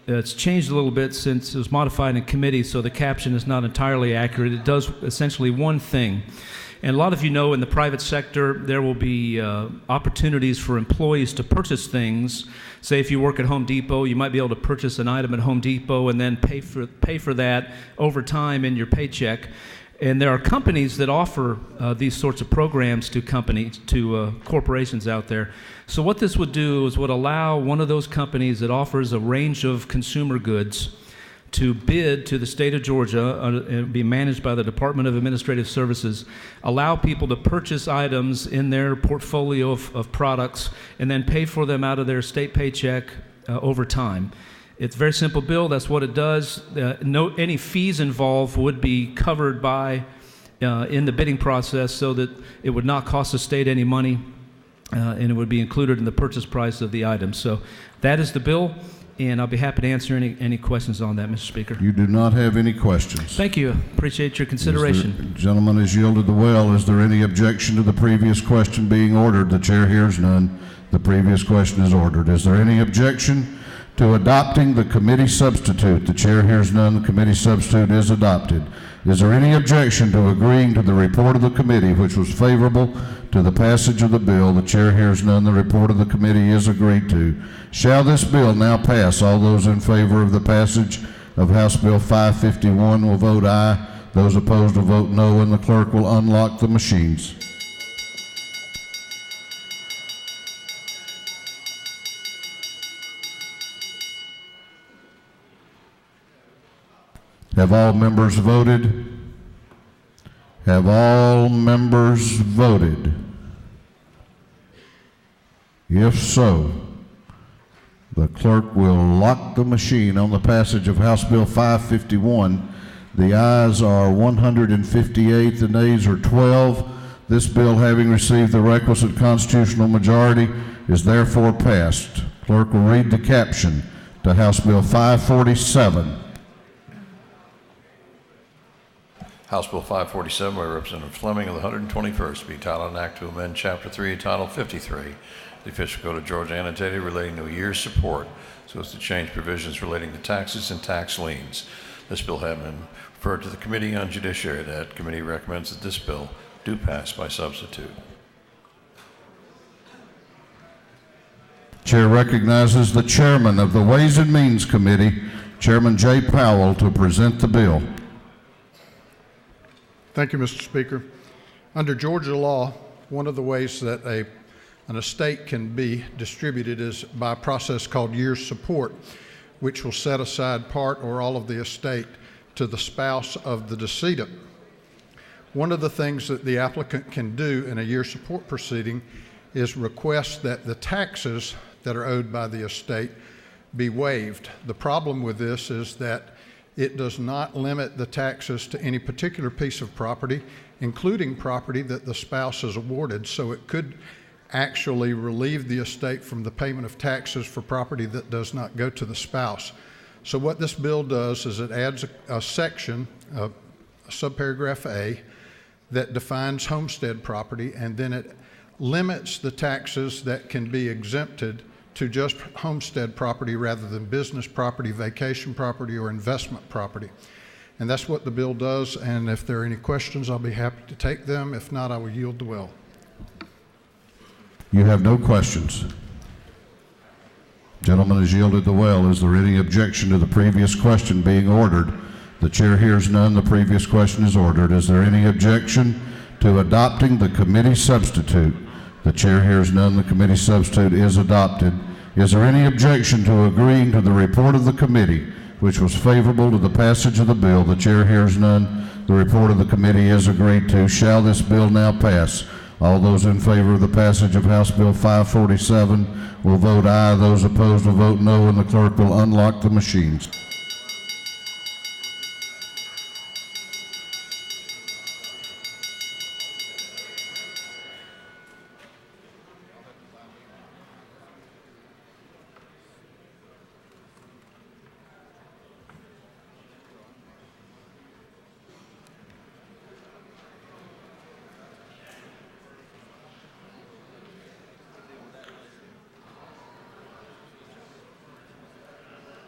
S20: It's changed a little bit since it was modified in committee, so the caption is not entirely accurate. It does essentially one thing. And a lot of you know in the private sector, there will be opportunities for employees to purchase things. Say if you work at Home Depot, you might be able to purchase an item at Home Depot and then pay for that over time in your paycheck. And there are companies that offer these sorts of programs to corporations out there. So what this would do is would allow one of those companies that offers a range of consumer goods to bid to the state of Georgia and be managed by the Department of Administrative Services, allow people to purchase items in their portfolio of products and then pay for them out of their state paycheck over time. It's a very simple bill. That's what it does. Any fees involved would be covered by in the bidding process so that it would not cost the state any money and it would be included in the purchase price of the item. So that is the bill. and I'll be happy to answer any questions on that, Mr. Speaker.
S1: You do not have any questions.
S20: Thank you. Appreciate your consideration.
S1: Gentleman has yielded the well. Is there any objection to the previous question being ordered? The chair hears none. The previous question is ordered. Is there any objection to adopting the committee substitute? The chair hears none. The committee substitute is adopted. Is there any objection to agreeing to the report of the committee, which was favorable to the passage of the bill? The chair hears none. The report of the committee is agreed to. Shall this bill now pass? All those in favor of the passage of House Bill 551 will vote aye. Those opposed will vote no, and the clerk will unlock the machines. Have all members voted? Have all members voted? If so, the clerk will lock the machine on the passage of House Bill 551. The ayes are 158, the nays are 12. This bill, having received the requisite constitutional majority, is therefore passed. Clerk will read the caption to House Bill 547.
S2: House Bill 547 by Representative Fleming of the 121st, be titled an act to amend Chapter 3, Title 53, the official code of Georgia annotated relating to a year's support so as to change provisions relating to taxes and tax liens. This bill having been referred to the Committee on Judiciary, that committee recommends that this bill do pass by substitute.
S1: Chair recognizes the chairman of the Ways and Means Committee, Chairman Jay Powell, to present the bill.
S19: Thank you, Mr. Speaker. Under Georgia law, one of the ways that an estate can be distributed is by a process called year's support, which will set aside part or all of the estate to the spouse of the decedent. One of the things that the applicant can do in a year's support proceeding is request that the taxes that are owed by the estate be waived. The problem with this is that it does not limit the taxes to any particular piece of property, including property that the spouse is awarded, so it could actually relieve the estate from the payment of taxes for property that does not go to the spouse. So what this bill does is it adds a section, subparagraph A, that defines homestead property, and then it limits the taxes that can be exempted to just homestead property rather than business property, vacation property, or investment property. And that's what the bill does, and if there are any questions, I'll be happy to take them. If not, I will yield the well.
S1: You have no questions. Gentleman has yielded the well. Is there any objection to the previous question being ordered? The chair hears none. The previous question is ordered. Is there any objection to adopting the committee substitute? The chair hears none. The committee substitute is adopted. Is there any objection to agreeing to the report of the committee, which was favorable to the passage of the bill? The chair hears none. The report of the committee is agreed to. Shall this bill now pass? All those in favor of the passage of House Bill 547 will vote aye. Those opposed will vote no, and the clerk will unlock the machines.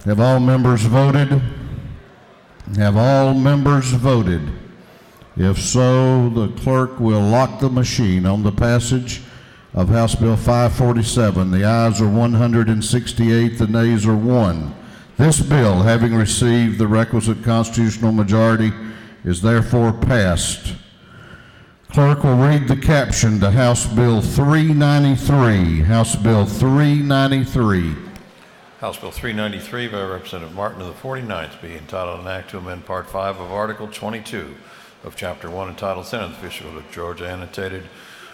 S1: Have all members voted? Have all members voted? If so, the clerk will lock the machine on the passage of House Bill 547. The ayes are 168, the nays are 1. This bill, having received the requisite constitutional majority, is therefore passed. Clerk will read the caption to House Bill 393. House Bill 393.
S2: House Bill 393 by Representative Martin of the 49th, be entitled an act to amend Part 5 of Article 22 of Chapter 1 entitled 10 of the Official Code of Georgia annotated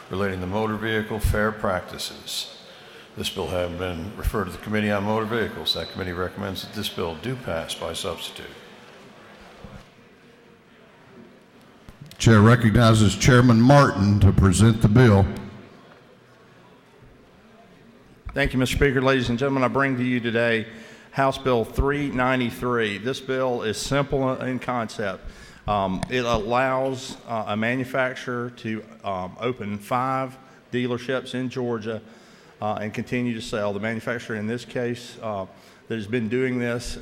S2: relating to motor vehicle fair practices. This bill having been referred to the Committee on Motor Vehicles, that committee recommends that this bill do pass by substitute.
S1: Chair recognizes Chairman Martin to present the bill.
S16: Thank you, Mr. Speaker. Ladies and gentlemen, I bring to you today House Bill 393. This bill is simple in concept. It allows a manufacturer to open 5 dealerships in Georgia and continue to sell. The manufacturer in this case that has been doing this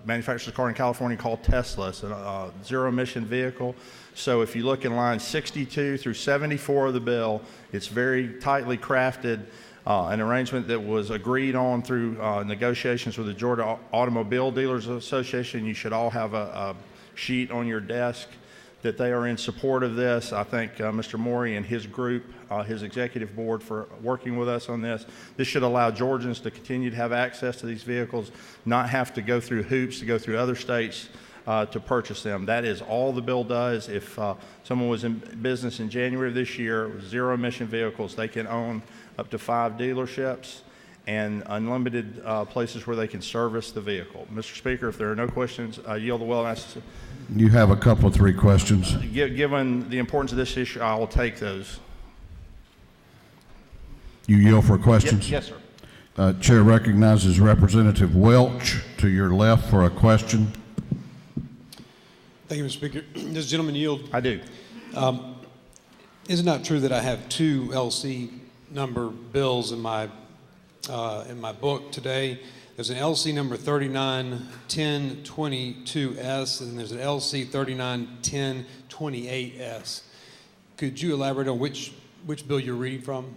S16: manufactures a car in California called Tesla. It's a zero-emission vehicle. So if you look in lines 62 through 74 of the bill, it's very tightly crafted, an arrangement that was agreed on through negotiations with the Georgia Automobile Dealers Association. You should all have a sheet on your desk that they are in support of this. I thank Mr. Morey and his group, his executive board, for working with us on this. This should allow Georgians to continue to have access to these vehicles, not have to go through hoops to go through other states to purchase them. That is all the bill does. If someone was in business in January of this year with zero-emission vehicles, they can own up to 5 dealerships and unlimited places where they can service the vehicle. Mr. Speaker, if there are no questions, I yield the well.
S1: You have a couple of 3 questions.
S16: Given the importance of this issue, I will take those.
S1: You yield for questions?
S16: Yes, sir.
S1: Chair recognizes Representative Welch to your left for a question.
S21: Thank you, Mr. Speaker. Does the gentleman yield?
S16: I do.
S21: Is it not true that I have 2 LC number bills in my book today? There's an LC number 391022S, and there's an LC 391028S. Could you elaborate on which bill you're reading from?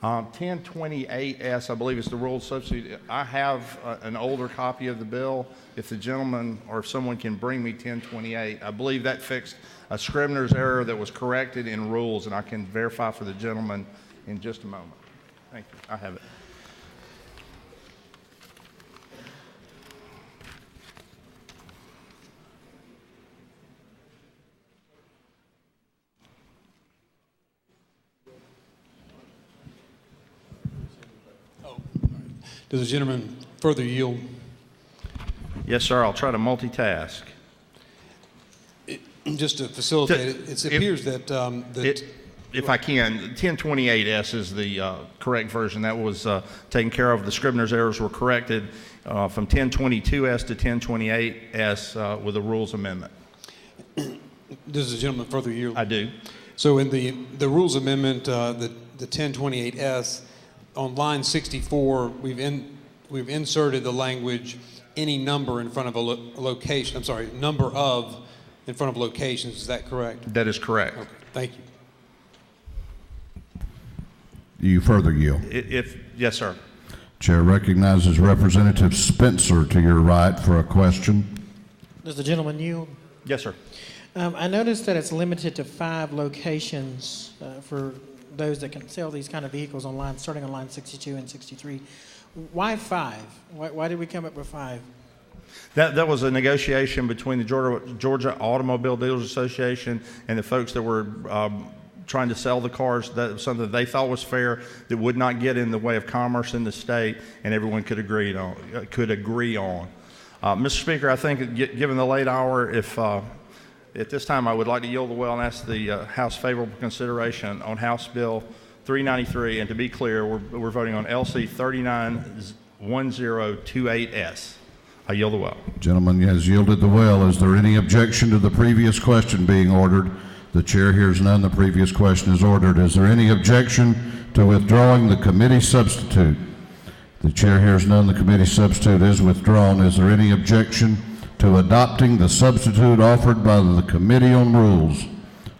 S16: 1028S, I believe, is the rule of substitute. I have an older copy of the bill. If the gentleman or if someone can bring me 1028, I believe that fixed a Scribner's error that was corrected in rules, and I can verify for the gentleman in just a moment. Thank you. I have it.
S21: Does the gentleman further yield?
S16: Yes, sir. I'll try to multitask.
S21: Just to facilitate it appears that
S16: if I can, 1028S is the correct version. That was taken care of. The Scribner's errors were corrected from 1022S to 1028S with a rules amendment.
S21: Does the gentleman further yield?
S16: I do.
S21: So in the rules amendment, the 1028S, on line 64, we've inserted the language any number in front of a location. I'm sorry, number of in front of locations. Is that correct?
S16: That is correct.
S21: Okay, thank you.
S1: Do you further yield?
S16: Yes, sir.
S1: Chair recognizes Representative Spencer to your right for a question.
S22: Does the gentleman yield?
S16: Yes, sir.
S22: I noticed that it's limited to 5 locations for those that can sell these kind of vehicles online, starting on line 62 and 63. Why 5? Why did we come up with 5?
S16: That was a negotiation between the Georgia Automobile Dealers Association and the folks that were trying to sell the cars. That was something that they thought was fair, that would not get in the way of commerce in the state, and everyone could agree on. Mr. Speaker, I think given the late hour, if at this time I would like to yield the well and ask the House favorable consideration on House Bill 393, and to be clear, we're voting on LC 391028S. I yield the well.
S1: Gentleman has yielded the well. Is there any objection to the previous question being ordered? The chair hears none. The previous question is ordered. Is there any objection to withdrawing the committee substitute? The chair hears none. The committee substitute is withdrawn. Is there any objection to adopting the substitute offered by the Committee on Rules?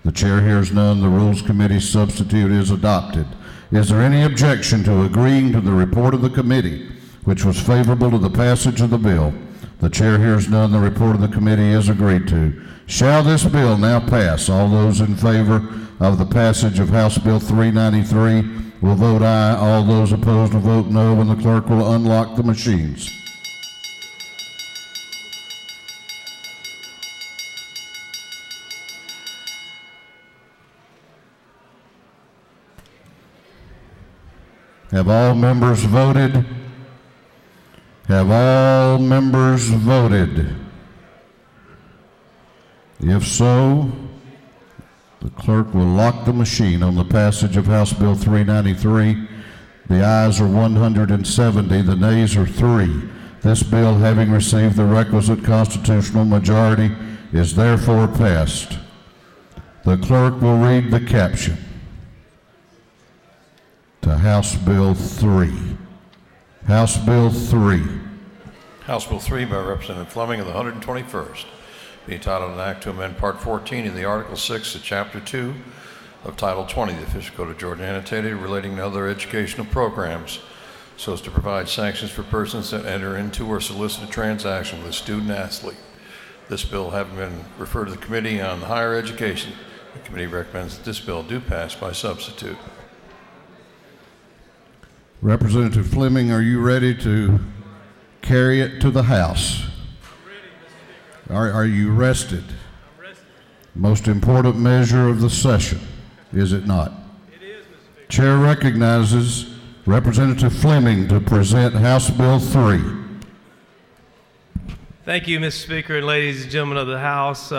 S1: The chair hears none. The Rules Committee substitute is adopted. Is there any objection to agreeing to the report of the committee, which was favorable to the passage of the bill? The chair hears none. The report of the committee is agreed to. Shall this bill now pass? All those in favor of the passage of House Bill 393 will vote aye. All those opposed will vote no, and the clerk will unlock the machines. Have all members voted? Have all members voted? If so, the clerk will lock the machine on the passage of House Bill 393. The ayes are 170, the nays are 3. This bill, having received the requisite constitutional majority, is therefore passed. The clerk will read the caption to House Bill 3. House Bill 3.
S2: House Bill 3 by Representative Fleming of the 121st. Be entitled an act to amend Part 14 of the Article 6 of Chapter 2 of Title 20 of the Official Code of Georgia Annotated relating to other educational programs so as to provide sanctions for persons that enter into or solicit a transaction with a student athlete. This bill having been referred to the Committee on Higher Education, the committee recommends that this bill do pass by substitute.
S1: Representative Fleming, are you ready to carry it to the House? Are you rested? I'm rested. Most important measure of the session, is it not? It is, Mr. Speaker. Chair recognizes Representative Fleming to present House Bill 3.
S3: Thank you, Mr. Speaker, and ladies and gentlemen of the House.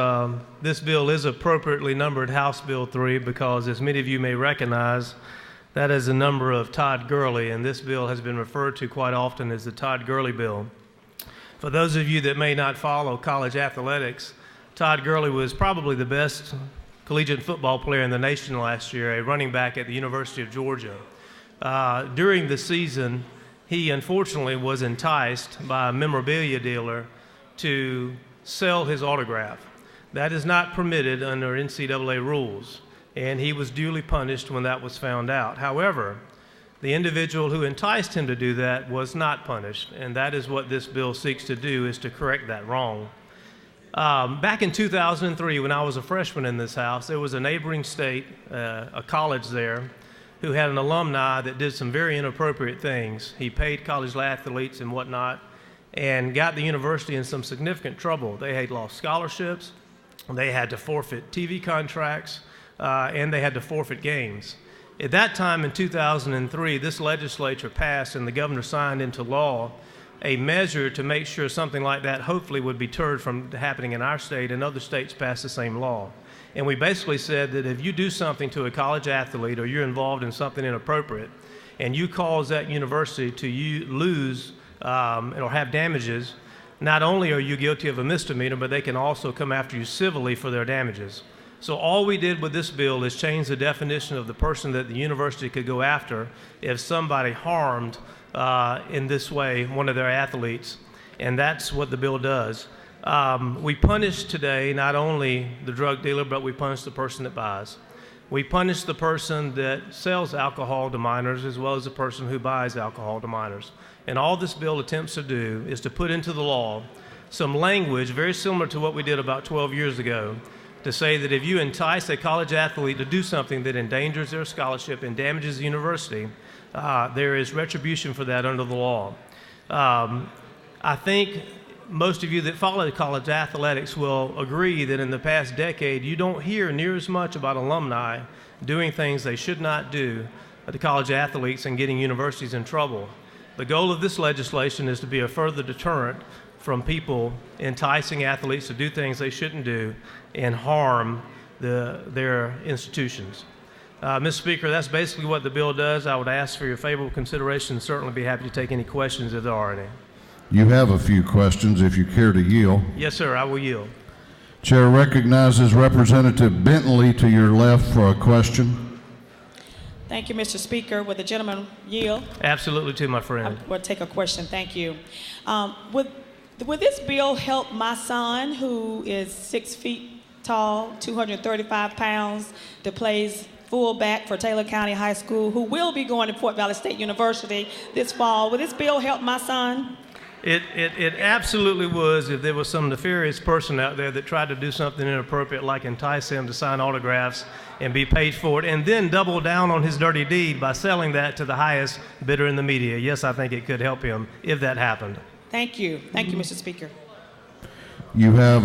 S3: This bill is appropriately numbered House Bill 3 because, as many of you may recognize, that is the number of Todd Gurley, and this bill has been referred to quite often as the Todd Gurley bill. For those of you that may not follow college athletics, Todd Gurley was probably the best collegiate football player in the nation last year, a running back at the University of Georgia. During the season, he unfortunately was enticed by a memorabilia dealer to sell his autograph. That is not permitted under NCAA rules, and he was duly punished when that was found out. However, the individual who enticed him to do that was not punished, and that is what this bill seeks to do, is to correct that wrong. Back in 2003, when I was a freshman in this House, there was a neighboring state, a college there, who had an alumni that did some very inappropriate things. He paid college athletes and whatnot, and got the university in some significant trouble. They had lost scholarships, they had to forfeit TV contracts, and they had to forfeit games. At that time in 2003, this legislature passed and the governor signed into law a measure to make sure something like that hopefully would be deterred from happening in our state, and other states passed the same law. And we basically said that if you do something to a college athlete or you're involved in something inappropriate and you cause that university to lose or have damages, not only are you guilty of a misdemeanor, but they can also come after you civilly for their damages. So all we did with this bill is change the definition of the person that the university could go after if somebody harmed in this way one of their athletes, and that's what the bill does. We punish today not only the drug dealer, but we punish the person that buys. We punish the person that sells alcohol to minors as well as the person who buys alcohol to minors. And all this bill attempts to do is to put into the law some language very similar to what we did about 12 years ago, to say that if you entice a college athlete to do something that endangers their scholarship and damages the university, there is retribution for that under the law. I think most of you that follow college athletics will agree that in the past decade, you don't hear near as much about alumni doing things they should not do to college athletes and getting universities in trouble. The goal of this legislation is to be a further deterrent from people enticing athletes to do things they shouldn't do and harm their institutions. Mr. Speaker, that's basically what the bill does. I would ask for your favorable consideration and certainly be happy to take any questions if there are any.
S1: You have a few questions if you care to yield.
S3: Yes, sir, I will yield.
S1: Chair recognizes Representative Bentley to your left for a question.
S4: Thank you, Mr. Speaker. Would the gentleman yield?
S3: Absolutely, to my friend.
S4: I will take a question. Thank you. Would this bill help my son, who is 6 feet tall, 235 pounds, that plays fullback for Taylor County High School, who will be going to Fort Valley State University this fall? Would this bill help my son?
S3: It absolutely was if there was some nefarious person out there that tried to do something inappropriate, like entice him to sign autographs and be paid for it, and then double down on his dirty deed by selling that to the highest bidder in the media. Yes, I think it could help him if that happened.
S4: Thank you. Thank you, Mr. Speaker.
S1: You have,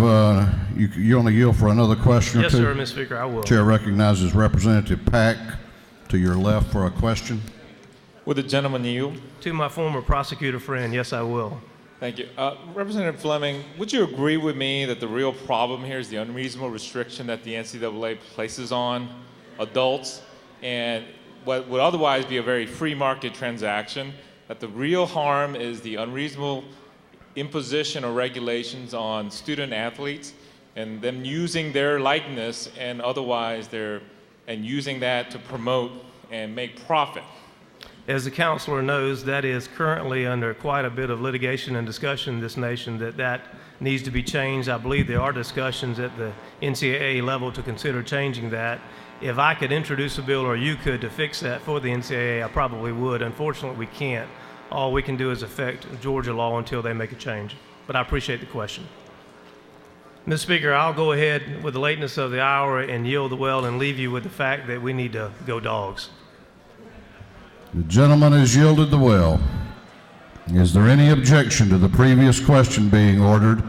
S1: you want to yield for another question or two?
S3: Yes, sir, Mr. Speaker, I will.
S1: Chair recognizes Representative Pack to your left for a question.
S23: Would the gentleman yield?
S3: To my former prosecutor friend, yes, I will.
S23: Thank you. Representative Fleming, would you agree with me that the real problem here is the unreasonable restriction that the NCAA places on adults and what would otherwise be a very free market transaction, that the real harm is the unreasonable imposition or regulations on student athletes and them using their likeness and otherwise and using that to promote and make profit.
S3: As the counselor knows, that is currently under quite a bit of litigation and discussion in this nation that needs to be changed. I believe there are discussions at the NCAA level to consider changing that. If I could introduce a bill or you could to fix that for the NCAA, I probably would. Unfortunately, we can't. All we can do is affect Georgia law until they make a change. But I appreciate the question. Mr. Speaker, I'll go ahead with the lateness of the hour and yield the well and leave you with the fact that we need to go Dogs.
S1: The gentleman has yielded the well. Is there any objection to the previous question being ordered?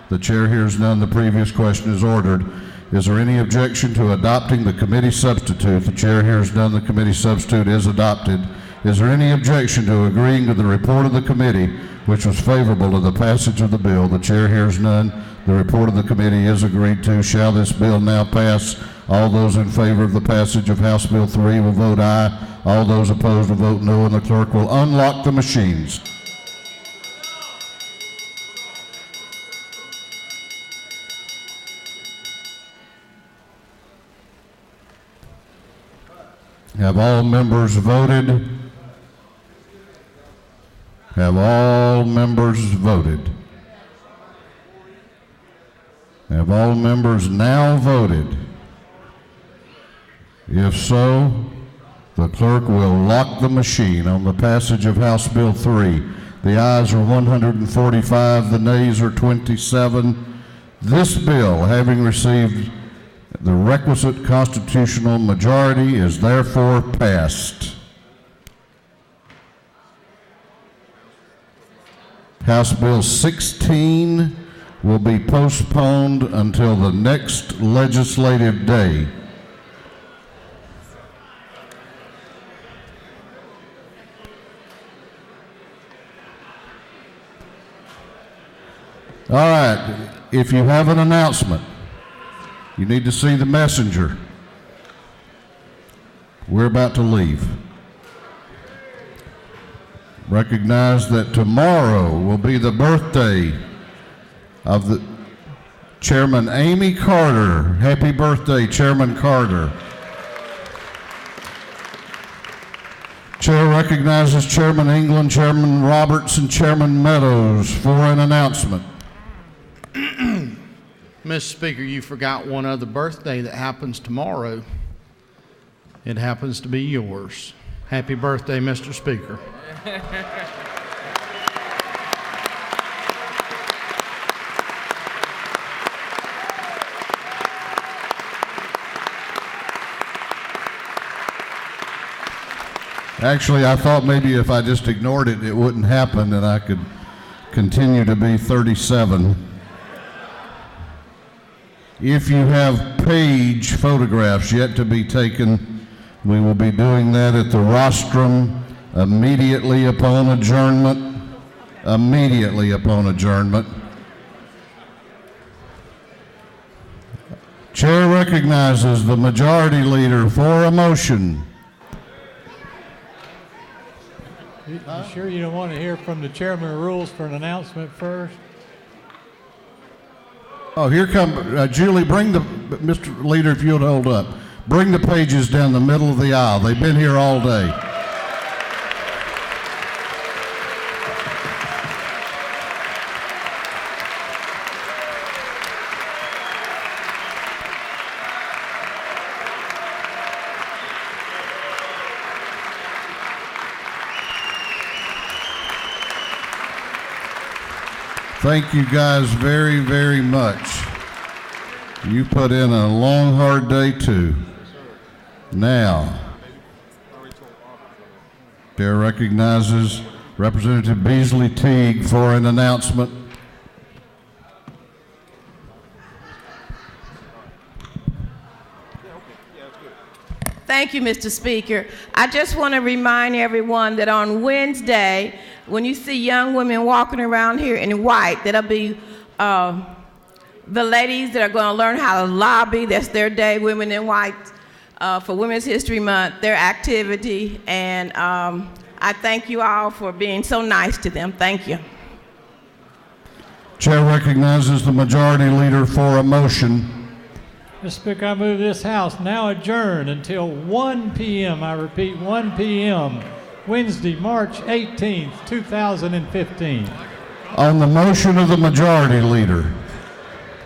S1: The chair hears none. The previous question is ordered. Is there any objection to adopting the committee substitute? The chair hears none. The committee substitute is adopted. Is there any objection to agreeing to the report of the committee, which was favorable to the passage of the bill? The chair hears none. The report of the committee is agreed to. Shall this bill now pass? All those in favor of the passage of House Bill 3 will vote aye. All those opposed will vote no, and the clerk will unlock the machines. Have all members voted? Have all members voted? Have all members now voted? If so, the clerk will lock the machine on the passage of House Bill 3. The ayes are 145, the nays are 27. This bill, having received the requisite constitutional majority, is therefore passed. House Bill 16 will be postponed until the next legislative day. All right, if you have an announcement, you need to see the messenger. We're about to leave. Recognize that tomorrow will be the birthday of the Chairman Amy Carter. Happy birthday, Chairman Carter. Chair recognizes Chairman England, Chairman Roberts, and Chairman Meadows for an announcement.
S5: Mr. Speaker, you forgot one other birthday that happens tomorrow. It happens to be yours. Happy birthday, Mr. Speaker.
S1: Actually, I thought maybe if I just ignored it, it wouldn't happen and I could continue to be 37. If you have page photographs yet to be taken, we will be doing that at the rostrum immediately upon adjournment. Immediately upon adjournment. Chair recognizes the majority leader for a motion.
S7: You sure you don't want to hear from the chairman of rules for an announcement first?
S1: Oh, here come Julie. Bring the Mr. Leader, if you'll hold up. Bring the pages down the middle of the aisle. They've been here all day. Thank you guys very, very much. You put in a long, hard day too. Now, Chair recognizes Representative Beasley Teague for an announcement.
S10: Thank you, Mr. Speaker. I just want to remind everyone that on Wednesday, when you see young women walking around here in white, that'll be the ladies that are going to learn how to lobby. That's their day, Women in White, for Women's History Month, their activity. And I thank you all for being so nice to them. Thank you.
S1: Chair recognizes the majority leader for a motion.
S7: Mr. Speaker, I move this House now adjourn until 1 p.m. I repeat, 1 p.m. Wednesday, March 18th, 2015.
S1: On the motion of the majority leader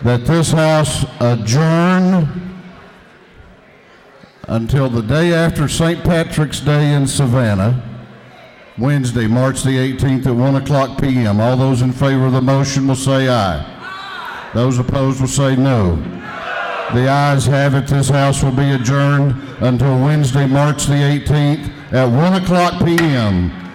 S1: that this House adjourn until the day after St. Patrick's Day in Savannah, Wednesday, March the 18th at 1 o'clock p.m. All those in favor of the motion will say aye. Those opposed will say no. The ayes have it. This House will be adjourned until Wednesday, March the 18th at 1 o'clock p.m.